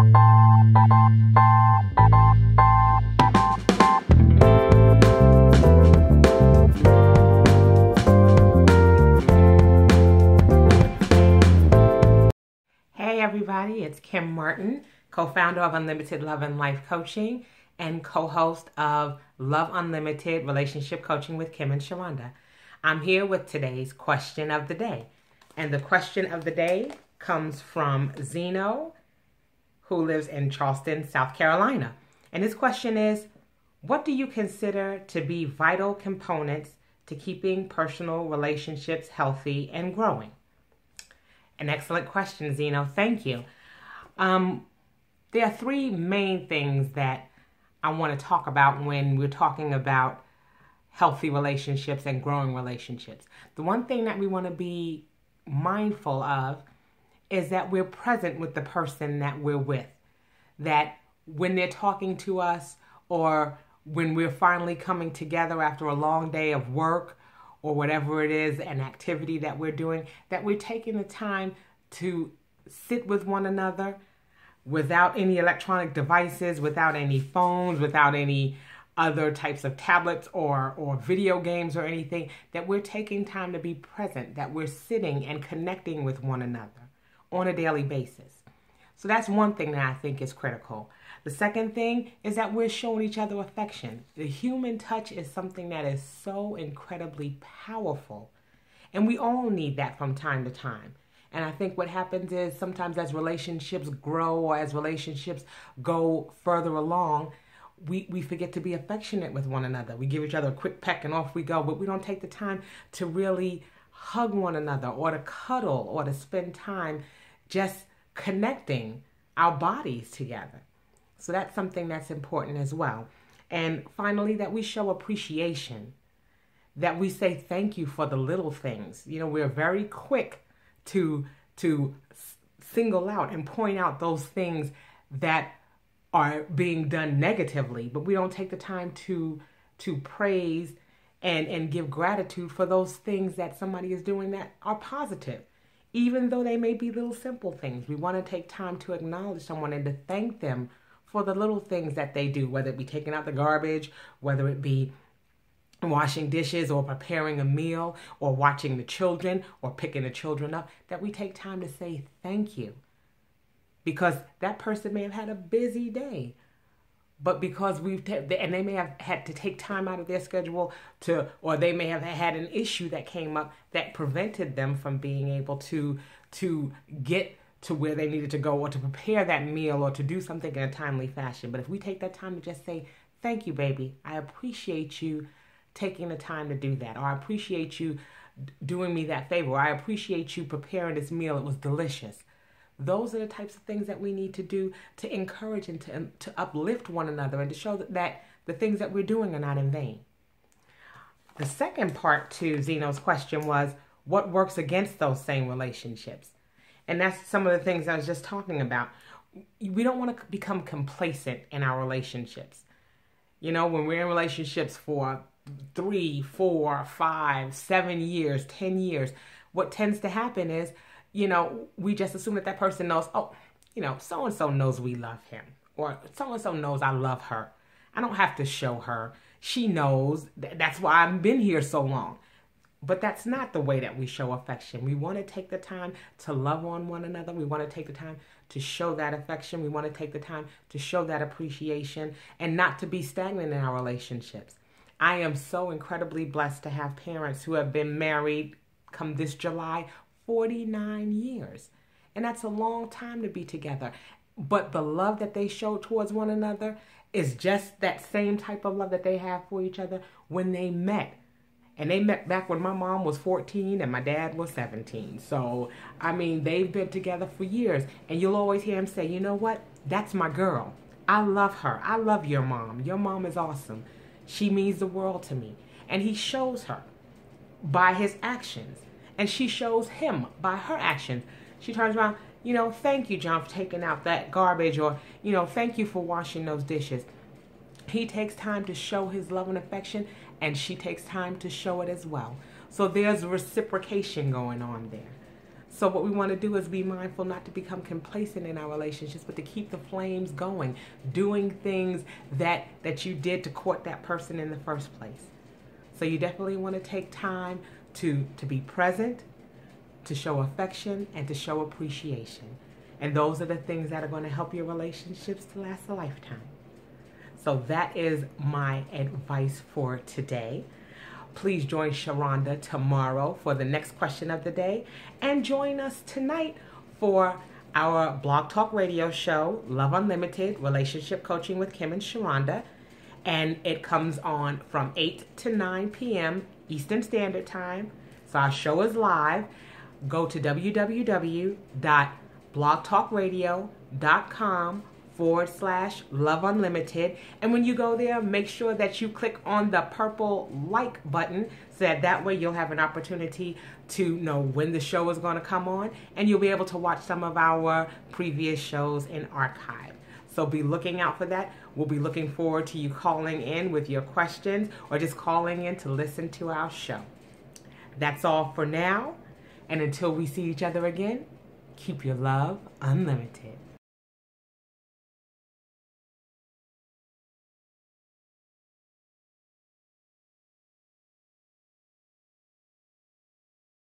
Hey everybody, it's Kim Martin, co-founder of Unlimited Love and Life Coaching and co-host of Love Unlimited Relationship Coaching with Kim and Sheronda. I'm here with today's question of the day. And the question of the day comes from Zeno, who lives in Charleston, South Carolina. And his question is, what do you consider to be vital components to keeping personal relationships healthy and growing? An excellent question, Zeno. Thank you. There are three main things that I want to talk about when we're talking about healthy relationships and growing relationships. The one thing that we want to be mindful of is that we're present with the person that we're with. That when they're talking to us or when we're finally coming together after a long day of work or whatever it is, an activity that we're doing, that we're taking the time to sit with one another without any electronic devices, without any phones, without any other types of tablets or video games or anything, that we're taking time to be present, that we're sitting and connecting with one another on a daily basis. So that's one thing that I think is critical. The second thing is that we're showing each other affection. The human touch is something that is so incredibly powerful. And we all need that from time to time. And I think what happens is sometimes as relationships grow or as relationships go further along, we forget to be affectionate with one another. We give each other a quick peck and off we go, but we don't take the time to really hug one another or to cuddle or to spend time just connecting our bodies together. So that's something that's important as well. And finally, that we show appreciation, that we say thank you for the little things. You know, we're very quick to single out and point out those things that are being done negatively, but we don't take the time to praise and give gratitude for those things that somebody is doing that are positive. Even though they may be little simple things, we want to take time to acknowledge someone and to thank them for the little things that they do, whether it be taking out the garbage, whether it be washing dishes or preparing a meal or watching the children or picking the children up, that we take time to say thank you. Because that person may have had a busy day, but because and they may have had to take time out of their schedule or they may have had an issue that came up that prevented them from being able to get to where they needed to go or to prepare that meal or to do something in a timely fashion. But if we take that time to just say, thank you, baby, I appreciate you taking the time to do that, or I appreciate you doing me that favor, or I appreciate you preparing this meal, it was delicious. Those are the types of things that we need to do to encourage and to uplift one another and to show that the things that we're doing are not in vain. The second part to Zeno's question was, what works against those same relationships? And that's some of the things I was just talking about. We don't want to become complacent in our relationships. You know, when we're in relationships for 3, 4, 5, 7 years, 10 years, what tends to happen is, you know, we just assume that person knows, oh, you know, so-and-so knows we love him. Or so-and-so knows I love her. I don't have to show her. She knows. That's why I've been here so long. But that's not the way that we show affection. We want to take the time to love on one another. We want to take the time to show that affection. We want to take the time to show that appreciation and not to be stagnant in our relationships. I am so incredibly blessed to have parents who have been married, come this July, 49 years. And that's a long time to be together. But the love that they show towards one another is just that same type of love that they have for each other when they met. And they met back when my mom was 14 and my dad was 17. So, I mean, they've been together for years. And you'll always hear him say, you know what? That's my girl. I love her. I love your mom. Your mom is awesome. She means the world to me. And he shows her by his actions. And she shows him by her actions. She turns around, you know, thank you, John, for taking out that garbage. Or, you know, thank you for washing those dishes. He takes time to show his love and affection, and she takes time to show it as well. So there's reciprocation going on there. So what we want to do is be mindful not to become complacent in our relationships, but to keep the flames going, doing things that you did to court that person in the first place. So you definitely want to take time to be present, to show affection, and to show appreciation. And those are the things that are going to help your relationships to last a lifetime. So that is my advice for today. Please join Sheronda tomorrow for the next question of the day. And join us tonight for our Blog Talk Radio show, Love Unlimited, Relationship Coaching with Kim and Sheronda. And it comes on from 8 to 9 p.m. Eastern Standard Time. So our show is live. Go to www.blogtalkradio.com/Love Unlimited. And when you go there, make sure that you click on the purple like button so that way you'll have an opportunity to know when the show is going to come on, and you'll be able to watch some of our previous shows in archive. So be looking out for that. We'll be looking forward to you calling in with your questions or just calling in to listen to our show. That's all for now. And until we see each other again, keep your love unlimited.